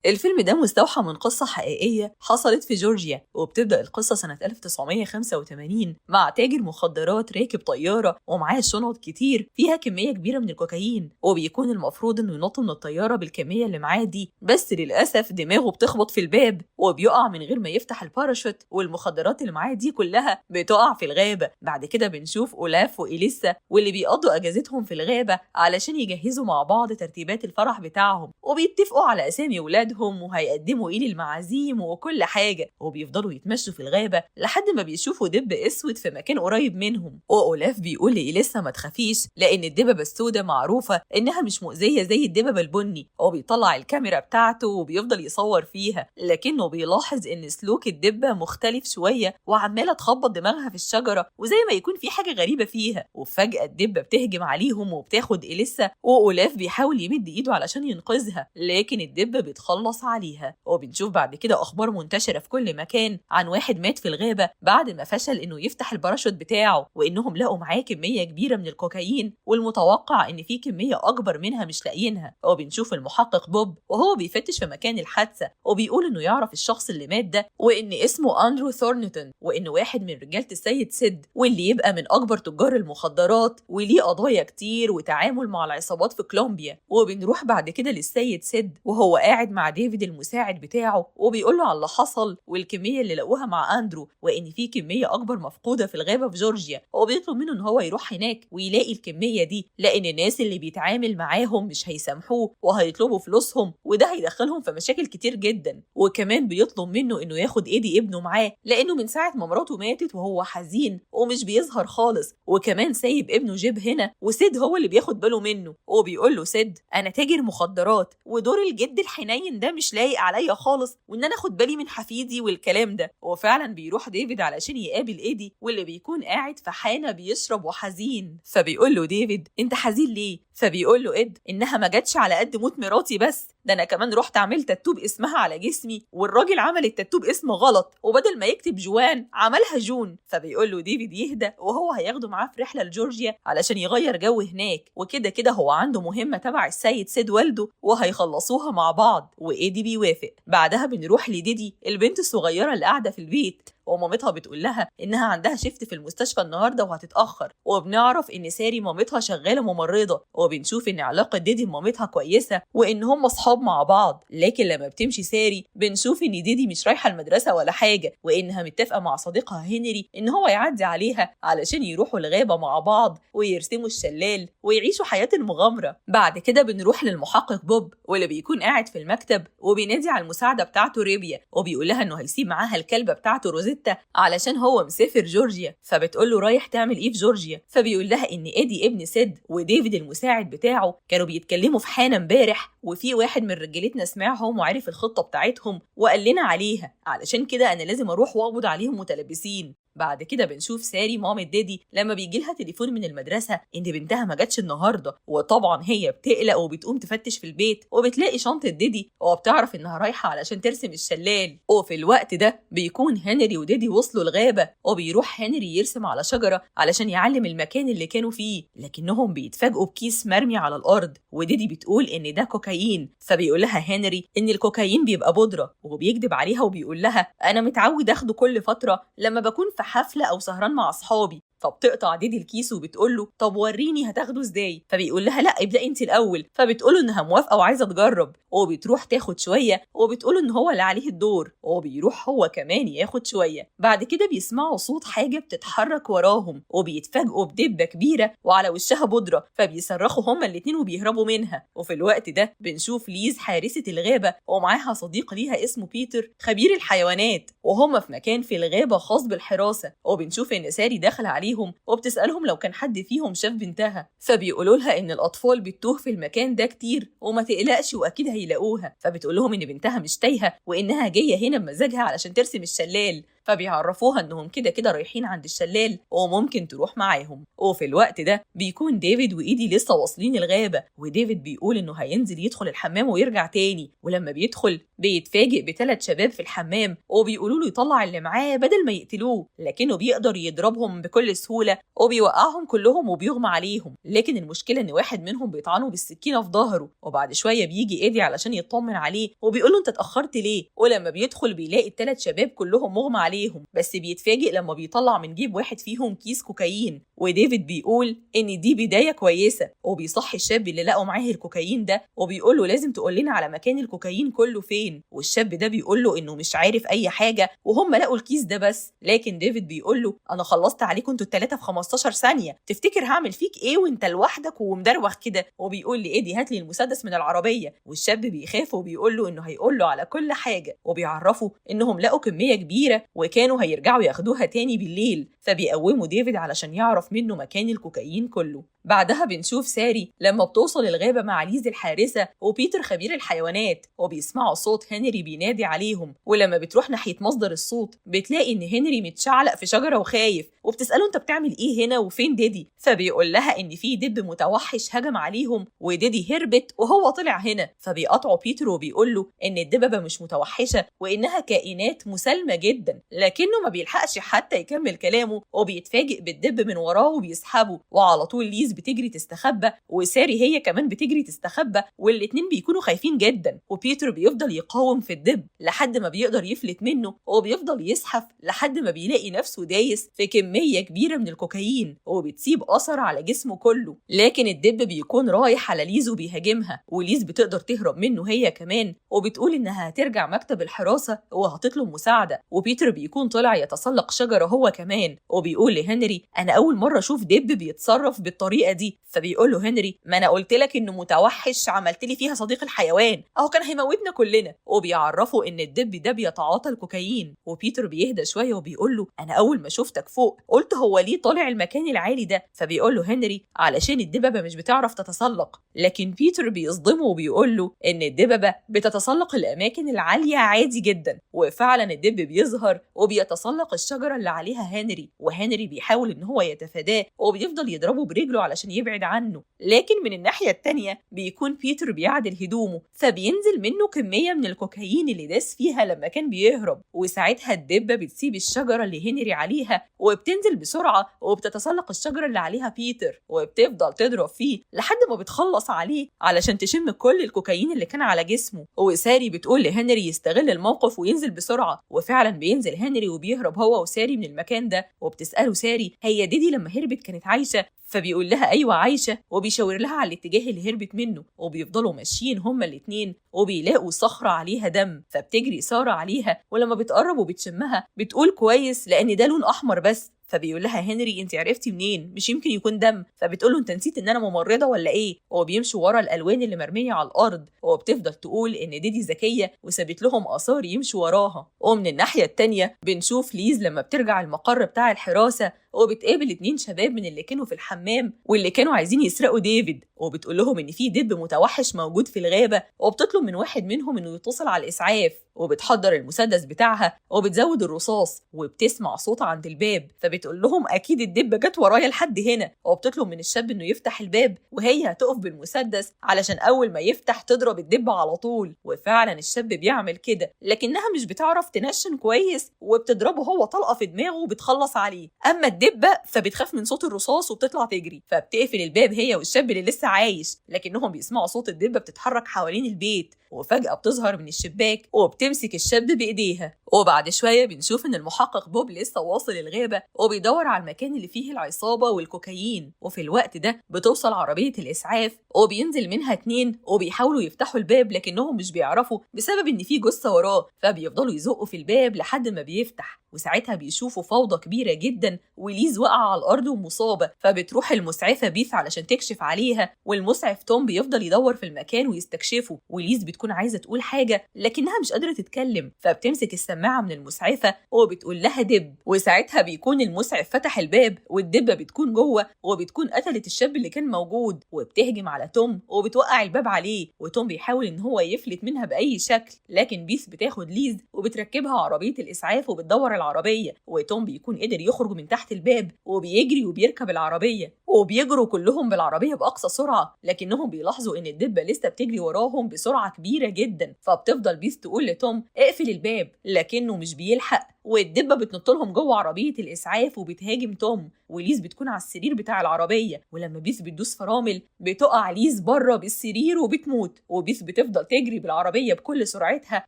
الفيلم ده مستوحى من قصة حقيقية حصلت في جورجيا، وبتبدأ القصة سنة 1985 مع تاجر مخدرات راكب طيارة ومعاه شنط كتير فيها كمية كبيرة من الكوكايين، وبيكون المفروض إنه ينط من الطيارة بالكمية اللي معاه دي، بس للأسف دماغه بتخبط في الباب وبيقع من غير ما يفتح الباراشوت، والمخدرات اللي معاه دي كلها بتقع في الغابة. بعد كده بنشوف أولاف وإليسا واللي بيقضوا أجازتهم في الغابة علشان يجهزوا مع بعض ترتيبات الفرح بتاعهم، وبيتفقوا على أسامي ولادهم وهيقدموا ايه للمعازيم وكل حاجه، وبيفضلوا يتمشوا في الغابه لحد ما بيشوفوا دب اسود في مكان قريب منهم. واولاف بيقول لإليسا ما تخافيش لان الدببه السوداء معروفه انها مش مؤذيه زي الدببه البني. هو بيطلع الكاميرا بتاعته وبيفضل يصور فيها، لكنه بيلاحظ ان سلوك الدبه مختلف شويه وعماله تخبط دماغها في الشجره وزي ما يكون في حاجه غريبه فيها. وفجاه الدبه بتهجم عليهم وبتاخد إليسا، واولاف بيحاول يمد ايده علشان ينقذها لكن الدبه بتخلص عليها. وبنشوف بعد كده اخبار منتشره في كل مكان عن واحد مات في الغابه بعد ما فشل انه يفتح الباراشوت بتاعه، وانهم لقوا معاه كميه كبيره من الكوكايين والمتوقع ان في كميه اكبر منها مش لاقيينها. وبنشوف المحقق بوب وهو بيفتش في مكان الحادثه وبيقول انه يعرف الشخص اللي مات ده وان اسمه اندرو ثورنتون، وانه واحد من رجاله السيد سيد واللي يبقى من اكبر تجار المخدرات وليه قضايا كتير وتعامل مع العصابات في كولومبيا. وبنروح بعد كده للسيد سيد وهو قاعد مع ديفيد المساعد بتاعه وبيقول له على اللي حصل والكميه اللي لقوها مع اندرو، وان في كميه اكبر مفقوده في الغابه في جورجيا. هو بيطلب منه ان هو يروح هناك ويلاقي الكميه دي لان الناس اللي بيتعامل معاهم مش هيسامحوه وهيطلبوا فلوسهم، وده هيدخلهم في مشاكل كتير جدا. وكمان بيطلب منه انه ياخد ايدي ابنه معاه لانه من ساعه ما مراته ماتت وهو حزين ومش بيظهر خالص، وكمان سايب ابنه جيب هنا وسيد هو اللي بياخد باله منه. وبيقول له سيد انا تاجر مخدرات ودور الجد الحنين ده مش لايق عليا خالص وان انا اخد بالي من حفيدي والكلام ده. وفعلا بيروح ديفيد علشان يقابل ايدي واللي بيكون قاعد في حانه بيشرب وحزين، فبيقول له ديفيد انت حزين ليه؟ فبيقول له إد انها ما جاتش على قد موت مراتي بس، ده انا كمان رحت عملت تاتو باسمها على جسمي والراجل عمل التاتو باسم غلط وبدل ما يكتب جوان عملها جون. فبيقول له ديفيد يهدى وهو هياخده معاه في رحله لجورجيا علشان يغير جو هناك، وكده كده هو عنده مهمه تبع السيد سيد والده وهيخلصوها مع بعض. وايدي بيوافق. بعدها بنروح لديدي البنت الصغيره اللي قاعده في البيت ومامتها بتقول لها انها عندها شيفت في المستشفى النهارده وهتتاخر، وبنعرف ان ساري مامتها شغاله ممرضه، وبنشوف ان علاقه ديدي بمامتها كويسه وان هم اصحاب مع بعض. لكن لما بتمشي ساري بنشوف ان ديدي مش رايحه المدرسه ولا حاجه وانها متفقه مع صديقها هنري ان هو يعدي عليها علشان يروحوا الغابه مع بعض ويرسموا الشلال ويعيشوا حياه المغامره. بعد كده بنروح للمحقق بوب واللي بيكون قاعد في المكتب وبينادي على المساعده بتاعته ريبيا وبيقول لها انه هيسيب معاها الكلبه بتاعته روزيتا علشان هو مسافر جورجيا. فبتقول له رايح تعمل ايه في جورجيا؟ فبيقول لها ان ايدي ابن سيد وديفيد المساعد بتاعه كانوا بيتكلموا في حانه امبارح وفي واحد من رجالتنا سمعهم وعرف الخطه بتاعتهم وقال لنا عليها، علشان كده انا لازم اروح واقبض عليهم متلبسين. بعد كده بنشوف ساري مامة ديدي لما بيجي لها تليفون من المدرسة إن بنتها ما جاتش النهاردة، وطبعا هي بتقلق وبتقوم تفتش في البيت وبتلاقي شنطة ديدي وبتعرف إنها رايحة علشان ترسم الشلال. وفي الوقت ده بيكون هنري وديدي وصلوا الغابة وبيروح هنري يرسم على شجرة علشان يعلم المكان اللي كانوا فيه، لكنهم بيتفاجئوا بكيس مرمي على الأرض وديدي بتقول إن ده كوكايين. فبيقول لها هنري إن الكوكايين بيبقى بودرة وبيكذب عليها وبيقول لها أنا متعود أخده كل فترة لما بكون في حفلة أو سهران مع أصحابي. فبتقطع ديدي الكيس وبتقول له طب وريني هتاخده ازاي؟ فبيقول لها لا ابدأي انت الاول. فبتقول له انها موافقه وعايزه تجرب، وبتروح تاخد شويه وبتقول ان هو اللي عليه الدور وبيروح هو كمان ياخد شويه. بعد كده بيسمعوا صوت حاجه بتتحرك وراهم وبيتفاجئوا بدبه كبيره وعلى وشها بودره، فبيصرخوا هما الاتنين وبيهربوا منها. وفي الوقت ده بنشوف ليز حارسه الغابه ومعاها صديق ليها اسمه بيتر خبير الحيوانات، وهما في مكان في الغابه خاص بالحراسه. وبنشوف ان ساري داخل عليه وبتسألهم لو كان حد فيهم شاف بنتها، فبيقولوا لها ان الاطفال بتتوه في المكان ده كتير وما تقلقش واكيد هيلاقوها. فبتقول لهم ان بنتها مش تايهه وانها جايه هنا بمزاجها علشان ترسم الشلال. فبيعرفوها انهم كده كده رايحين عند الشلال وممكن تروح معاهم. وفي الوقت ده بيكون ديفيد وايدي لسه واصلين الغابة، وديفيد بيقول انه هينزل يدخل الحمام ويرجع تاني، ولما بيدخل بيتفاجئ ب3 شباب في الحمام وبيقولوا له يطلع اللي معاه بدل ما يقتلوه، لكنه بيقدر يضربهم بكل سهولة وبيوقعهم كلهم وبيغمى عليهم. لكن المشكلة ان واحد منهم بيطعنه بالسكينة في ظهره، وبعد شوية بيجي ايدي علشان يطمن عليه وبيقول له انت اتأخرت ليه؟ ولما بيدخل بيلاقي ال3 شباب كلهم مغمى عليهم، بس بيتفاجئ لما بيطلع من جيب واحد فيهم كيس كوكايين، وديفيد بيقول ان دي بداية كويسة، وبيصحي الشاب اللي لقوا معاه الكوكايين ده وبيقول له لازم تقول لنا على مكان الكوكايين كله فين. والشاب ده بيقول له انه مش عارف اي حاجة وهم لقوا الكيس ده بس. لكن ديفيد بيقول له انا خلصت عليكم انتوا ال3 في 15 ثانية، تفتكر هعمل فيك ايه وانت لوحدك ومدروخ كده؟ وبيقول لايدي هات لي المسدس من العربية، والشاب بيخاف وبيقول له انه هيقول له على كل حاجة، وبيعرفوا انهم لقوا كمية كبيرة وكانوا هيرجعوا ياخدوها تاني بالليل، فبيقوموا ديفيد علشان يعرف منه مكان الكوكايين كله. بعدها بنشوف ساري لما بتوصل الغابة مع ليز الحارسة وبيتر خبير الحيوانات، وبيسمعوا صوت هنري بينادي عليهم، ولما بتروح ناحية مصدر الصوت بتلاقي ان هنري متشعلق في شجرة وخايف، وبتسأله انت بتعمل ايه هنا وفين ديدي؟ فبيقول لها ان في دب متوحش هجم عليهم وديدي هربت وهو طلع هنا. فبيقطعوا بيتر وبيقول له ان الدببة مش متوحشة وانها كائنات مسالمة جدا، لكنه ما بيلحقش حتى يكمل كلامه وبيتفاجئ بالدب من وراه وبيسحبه، وعلى طول ليز بتجري تستخبى وساري هي كمان بتجري تستخبى، والاتنين بيكونوا خايفين جدا، وبيتر بيفضل يقاوم في الدب لحد ما بيقدر يفلت منه، وبيفضل يزحف لحد ما بيلاقي نفسه دايس في كمية كبيرة من الكوكايين وبتسيب أثر على جسمه كله. لكن الدب بيكون رايح على ليز وبيهاجمها، وليز بتقدر تهرب منه هي كمان وبتقول إنها هترجع مكتب الحراسة وهتطلب مساعدة. وبيتر بيكون طلع يتسلق شجرة هو كمان، وبيقول لهنري أنا أول مرة أشوف دب بيتصرف بالطريقة دي. فبيقول له هنري ما أنا قلت لك إنه متوحش، عملت لي فيها صديق الحيوان، أهو كان هيموتنا كلنا. وبيعرفوا إن الدب ده بيتعاطى الكوكايين، وبيتر بيهدى شوية وبيقول له أنا أول ما شفتك فوق قلت هو ليه طالع المكان العالي ده؟ فبيقول له هنري علشان الدببة مش بتعرف تتسلق. لكن بيتر بيصدمه وبيقول له إن الدببة بتتسلق الأماكن العالية عادي جدا، وفعلا الدب بيظهر وبيتسلق الشجرة اللي عليها هنري، وهنري بيحاول إن هو يتفاداه وبيفضل يضربه برجله علشان يبعد عنه. لكن من الناحية التانية بيكون بيتر بيعدل هدومه فبينزل منه كمية من الكوكايين اللي داس فيها لما كان بيهرب، وساعتها الدبة بتسيب الشجرة اللي هنري عليها وبتنزل بسرعة وبتتسلق الشجرة اللي عليها بيتر، وبتفضل تضرب فيه لحد ما بتخلص عليه علشان تشم كل الكوكايين اللي كان على جسمه. وساري بتقول لهنري يستغل الموقف وينزل بسرعة، وفعلا بينزل هنري وبيهرب هو وساري من المكان ده. وبتسأله ساري هي ديدي لما هربت كانت عايشة؟ فبيقول لها ايوه عايشه، وبيشاور لها على الاتجاه اللي هربت منه، وبيفضلوا ماشيين هما الاتنين وبيلاقوا صخره عليها دم، فبتجري ساره عليها ولما بتقرب وبتشمها بتقول كويس لان ده لون احمر بس. فبيقول لها هنري انت عرفتي منين؟ مش يمكن يكون دم. فبتقول له انت نسيت ان انا ممرضه ولا ايه؟ هو بيمشي ورا الالوان اللي مرميه على الارض، وبتفضل تقول ان ديدي ذكيه وسابت لهم اثار يمشوا وراها. ومن الناحيه التانيه بنشوف ليز لما بترجع المقر بتاع الحراسه وبتقابل 2 شباب من اللي كانوا في الحمام واللي كانوا عايزين يسرقوا ديفيد، وبتقول لهم ان في دب متوحش موجود في الغابه، وبتطلب من واحد منهم انه يتصل على الاسعاف، وبتحضر المسدس بتاعها وبتزود الرصاص، وبتسمع صوت عند الباب فبتقول لهم اكيد الدب جت ورايا لحد هنا، وبتطلب من الشاب انه يفتح الباب وهي هتقف بالمسدس علشان اول ما يفتح تضرب الدب على طول. وفعلا الشاب بيعمل كده، لكنها مش بتعرف تنشن كويس وبتضربه هو طلقه في دماغه وبتخلص عليه. اما الدبه فبتخاف من صوت الرصاص وبتطلع تجري، فبتقفل الباب هي والشاب اللي لسه عايش، لكنهم بيسمعوا صوت الدبه بتتحرك حوالين البيت، وفجأة بتظهر من الشباك وبتمسك الشاب بإيديها. وبعد شوية بنشوف إن المحقق بوب لسه واصل الغابة وبيدور على المكان اللي فيه العصابة والكوكايين، وفي الوقت ده بتوصل عربية الإسعاف وبينزل منها 2 وبيحاولوا يفتحوا الباب لكنهم مش بيعرفوا بسبب إن في جثة وراه، فبيفضلوا يزقوا في الباب لحد ما بيفتح، وساعتها بيشوفوا فوضى كبيرة جدا وليز واقعة على الأرض ومصابة، فبتروح المسعفة بيث علشان تكشف عليها، والمسعف توم بيفضل يدور في المكان ويستكشفه، وليز بتكون عايزة تقول حاجة لكنها مش قادرة قادرة تتكلم، فبتمسك السماعة من المسعفة وبتقول لها دب، وساعتها بيكون المسعف فتح الباب والدبة بتكون جوه وبتكون قتلت الشاب اللي كان موجود، وبتهجم على توم وبتوقع الباب عليه، وتوم بيحاول ان هو يفلت منها بأي شكل، لكن بيث بتاخد ليز وبتركبها عربية الإسعاف وبتدور العربية، وتوم بيكون قدر يخرج من تحت الباب وبيجري وبيركب العربية، وبيجروا كلهم بالعربية بأقصى سرعة، لكنهم بيلاحظوا ان الدبة لسه بتجري وراهم بسرعة كبيرة جدا، فبتفضل بيث تقول لتوم اقفل الباب، لكنه مش بيلحق، والدبة بتنط لهم جوه عربية الإسعاف وبتهاجم توم، وليز بتكون على السرير بتاع العربية، ولما بيث بتدوس فرامل بتقع ليز بره بالسرير وبتموت، وبيث بتفضل تجري بالعربية بكل سرعتها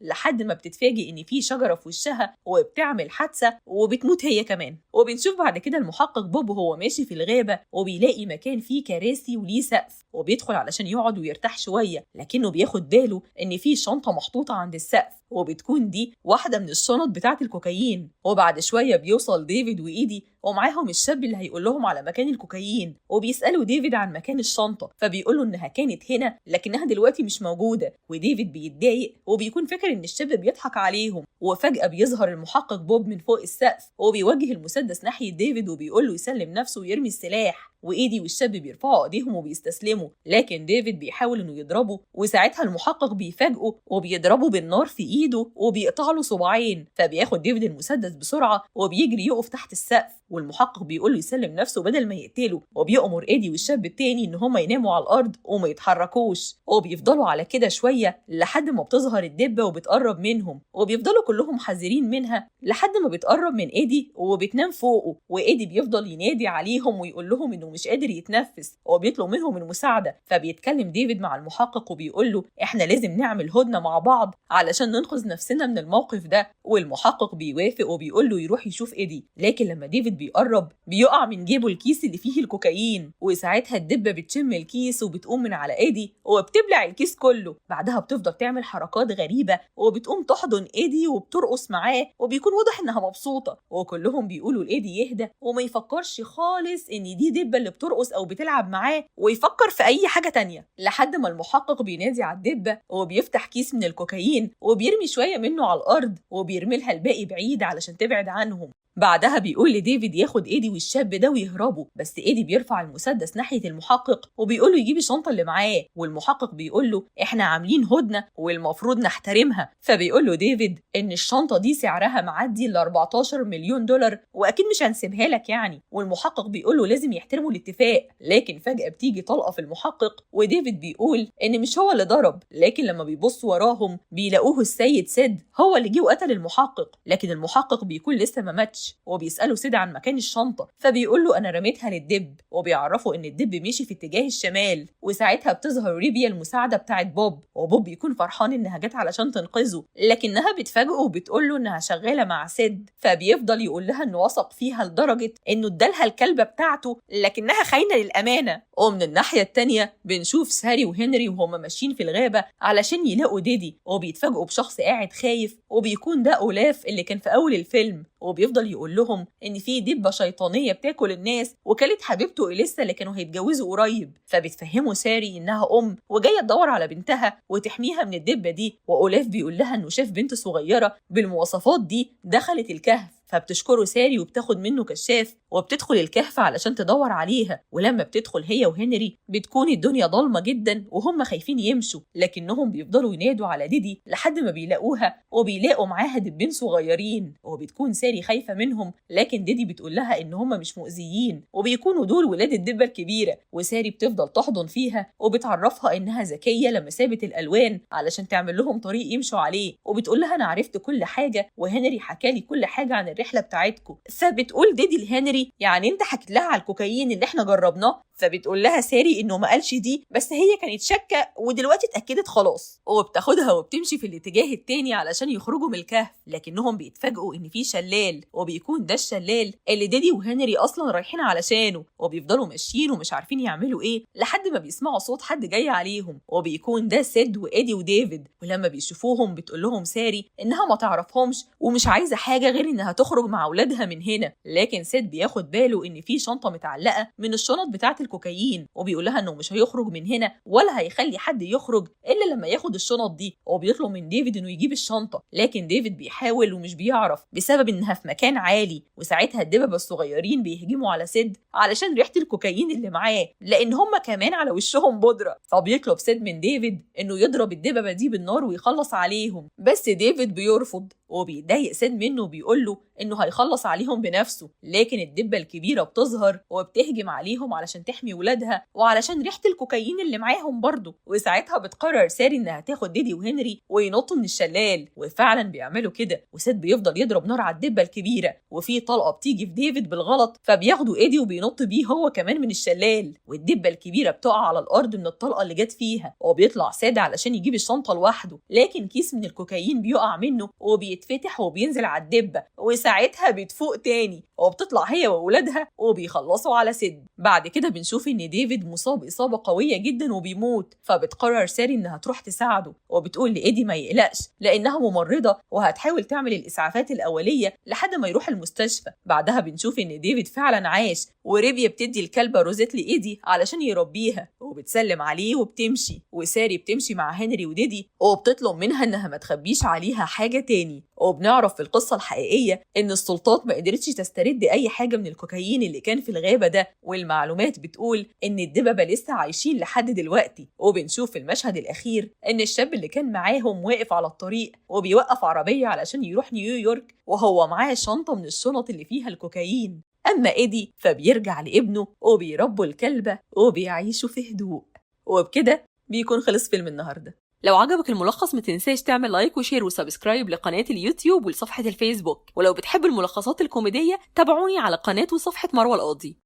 لحد ما بتتفاجئ ان في شجرة في وشها وبتعمل حادثة وبتموت هي كمان. وبنشوف بعد كده المحقق بوب وهو ماشي في الغابة وبيلاقي مكان فيه كراسي وليه سقف، وبيدخل علشان يقعد ويرتاح شوية، لكنه بياخد باله ان في شنطة محطوطة عند السقف، وبتكون دي واحدة من الشنط بتاعة الكوكايين. وبعد شوية بيوصل ديفيد وإيدي ومعاهم الشاب اللي هيقول لهم على مكان الكوكايين، وبيسألوا ديفيد عن مكان الشنطة، فبيقولوا إنها كانت هنا لكنها دلوقتي مش موجودة، وديفيد بيتضايق وبيكون فاكر إن الشاب بيضحك عليهم، وفجأة بيظهر المحقق بوب من فوق السقف وبيوجه المسدس ناحية ديفيد وبيقول له يسلم نفسه ويرمي السلاح، وإيدي والشاب بيرفعوا ايديهم وبيستسلموا، لكن ديفيد بيحاول انه يضربه، وساعتها المحقق بيفاجئه وبيضربه بالنار في ايده وبيقطع له صباعين، فبياخد ديفيد المسدس بسرعه وبيجري يقف تحت السقف، والمحقق بيقول له يسلم نفسه بدل ما يقتله، وبيأمر ايدي والشاب التاني ان هما يناموا على الارض وما يتحركوش، وبيفضلوا على كده شويه لحد ما بتظهر الدبه وبتقرب منهم، وبيفضلوا كلهم حذرين منها لحد ما بتقرب من ايدي وبتنام فوقه، وايدي بيفضل ينادي عليهم ويقول لهم انه مش قادر يتنفس وبيطلب منهم المساعده، فبيتكلم ديفيد مع المحقق وبيقول له احنا لازم نعمل هدنه مع بعض علشان ننقذ نفسنا من الموقف ده، والمحقق بيوافق وبيقول له يروح يشوف ايدي، لكن لما ديفيد بيقرب بيقع من جيبه الكيس اللي فيه الكوكايين، وساعتها الدبه بتشم الكيس وبتقوم من على ايدي وبتبلع الكيس كله، بعدها بتفضل تعمل حركات غريبه وبتقوم تحضن ايدي وبترقص معاه، وبيكون واضح انها مبسوطه، وكلهم بيقولوا لايدي يهدى وما يفكرش خالص ان دي دبه اللي بترقص او بتلعب معاه، ويفكر في اي حاجه تانية، لحد ما المحقق بينادي على الدبه وبيفتح كيس من الكوكايين وبيرمي شويه منه على الارض وبيرمي لها الباقي بعيد علشان تبعد عنهم. بعدها بيقول لديفيد ياخد ايدي والشاب ده ويهربوا، بس ايدي بيرفع المسدس ناحيه المحقق وبيقول له يجيب الشنطه اللي معاه، والمحقق بيقول له احنا عاملين هدنه والمفروض نحترمها، فبيقول له ديفيد ان الشنطه دي سعرها معدي ل 14 مليون دولار واكيد مش هنسيبها لك يعني، والمحقق بيقول له لازم يحترموا الاتفاق، لكن فجاه بتيجي طلقه في المحقق وديفيد بيقول ان مش هو اللي ضرب، لكن لما بيبصوا وراهم بيلاقوه السيد سيد هو اللي جه وقتل المحقق، لكن المحقق بيكون لسه ما ماتش، وبيسألوا سيد عن مكان الشنطة، فبيقول له أنا رميتها للدب، وبيعرفوا إن الدب مشي في اتجاه الشمال، وساعتها بتظهر ريبيا المساعدة بتاعت بوب، وبوب بيكون فرحان إنها جت علشان تنقذه، لكنها بتفاجئه وبتقول له إنها شغالة مع سيد، فبيفضل يقول لها إنه وثق فيها لدرجة إنه ادالها الكلبة بتاعته لكنها خاينة للأمانة. ومن الناحية التانية بنشوف ساري وهنري وهما ماشيين في الغابة علشان يلاقوا ديدي، وبيتفاجئوا بشخص قاعد خايف، وبيكون ده أولاف اللي كان في أول الفيلم، وبيفضل يقول لهم ان في دبه شيطانيه بتاكل الناس وكلت حبيبته اليسا اللي كانوا هيتجوزوا قريب، فبتفهموا ساري انها وجايه تدور على بنتها وتحميها من الدبه دي، واولاف بيقول لها انه شاف بنت صغيره بالمواصفات دي دخلت الكهف، فبتشكره ساري وبتاخد منه كشاف وبتدخل الكهف علشان تدور عليها، ولما بتدخل هي وهنري بتكون الدنيا ضلمه جدا وهم خايفين يمشوا، لكنهم بيفضلوا ينادوا على ديدي لحد ما بيلاقوها وبيلاقوا معاها دبين صغيرين، وبتكون ساري خايفه منهم، لكن ديدي بتقول لها ان هم مش مؤذيين وبيكونوا دول ولاد الدبه الكبيره، وساري بتفضل تحضن فيها وبتعرفها انها ذكيه لما سابت الالوان علشان تعمل لهم طريق يمشوا عليه، وبتقول لها انا عرفت كل حاجه وهنري حكالي كل حاجه عن الرحله بتاعتكم، فبتقول ديدي لهنري يعني انت حكيت لها على الكوكايين اللي احنا جربناه، فبتقول لها ساري انه ما قالش دي بس هي كانت شاكه ودلوقتي اتاكدت خلاص، وبتاخدها وبتمشي في الاتجاه التاني علشان يخرجوا من الكهف، لكنهم بيتفاجئوا ان في شلال، وبيكون ده الشلال اللي ديدي وهنري اصلا رايحين علشانه، وبيفضلوا ماشيين ومش عارفين يعملوا ايه لحد ما بيسمعوا صوت حد جاي عليهم، وبيكون ده سيد وايدي وديفيد، ولما بيشوفوهم بتقول لهم ساري انها ما تعرفهمش ومش عايزه حاجه غير انها تخرج مع اولادها من هنا، لكن سيد بياخد باله ان في شنطه متعلقه من الشنط بتاعه الكوكايين، وبيقول لها انه مش هيخرج من هنا ولا هيخلي حد يخرج الا لما ياخد الشنط دي، وبيطلب من ديفيد انه يجيب الشنطه، لكن ديفيد بيحاول ومش بيعرف بسبب انها في مكان عالي. وساعتها الدببه الصغيرين بيهجموا على سيد علشان ريحه الكوكايين اللي معاه، لان هم كمان على وشهم بودره. فبيطلب سيد من ديفيد انه يضرب الدببه دي بالنار ويخلص عليهم، بس ديفيد بيرفض وبيتضايق سيد منه وبيقول له انه هيخلص عليهم بنفسه. لكن الدبه الكبيره بتظهر وبتهجم عليهم علشان تحمي ولادها وعلشان ريحه الكوكايين اللي معاهم برضه. وساعتها بتقرر ساري انها تاخد ديدي وهنري وينطوا من الشلال، وفعلا بيعملوا كده. وسيد بيفضل يضرب نار على الدبه الكبيره، وفي طلقه بتيجي في ديفيد بالغلط فبياخدوا ايدي وبينط بيه هو كمان من الشلال، والدبه الكبيره بتقع على الارض من الطلقه اللي جت فيها. وبيطلع ساد علشان يجيب الشنطه لوحده، لكن كيس من الكوكايين بيقع منه وبيتفتح وبينزل على الدبه، وساعتها بتفوق تاني وبتطلع هي وولادها وبيخلصوا على سيد. بعد كده بنشوف ان ديفيد مصاب اصابه قويه جدا وبيموت، فبتقرر ساري انها تروح تساعده، وبتقول لايدي ما يقلقش لانها ممرضه وهتحاول تعمل الاسعافات الاوليه لحد ما يروح المستشفى. بعدها بنشوف ان ديفيد فعلا عاش، وريبيا بتدي الكلبه روزيت لايدي علشان يربيها، وبتسلم عليه وبتمشي. وساري بتمشي مع هنري وديدي وبتطلب منها انها ما تخبيش عليها حاجه تاني. وبنعرف في القصه الحقيقيه ان السلطات ما قدرتش تسترد اي حاجه من الكوكايين اللي كان في الغابه ده، والمعلومات بتقول ان الدببه لسه عايشين لحد دلوقتي. وبنشوف في المشهد الاخير ان الشاب اللي كان معاهم واقف على الطريق وبيوقف عربيه علشان يروح نيويورك وهو معاه شنطه من الشنط اللي فيها الكوكايين. اما ايدي فبيرجع لابنه وبيربوا الكلبه وبيعيشوا في هدوء. وبكده بيكون خلص فيلم النهارده. لو عجبك الملخص ما تنساش تعمل لايك وشير وسبسكرايب لقناة اليوتيوب ولصفحة الفيسبوك، ولو بتحب الملخصات الكوميدية تابعوني على قناة وصفحة مروة القاضي.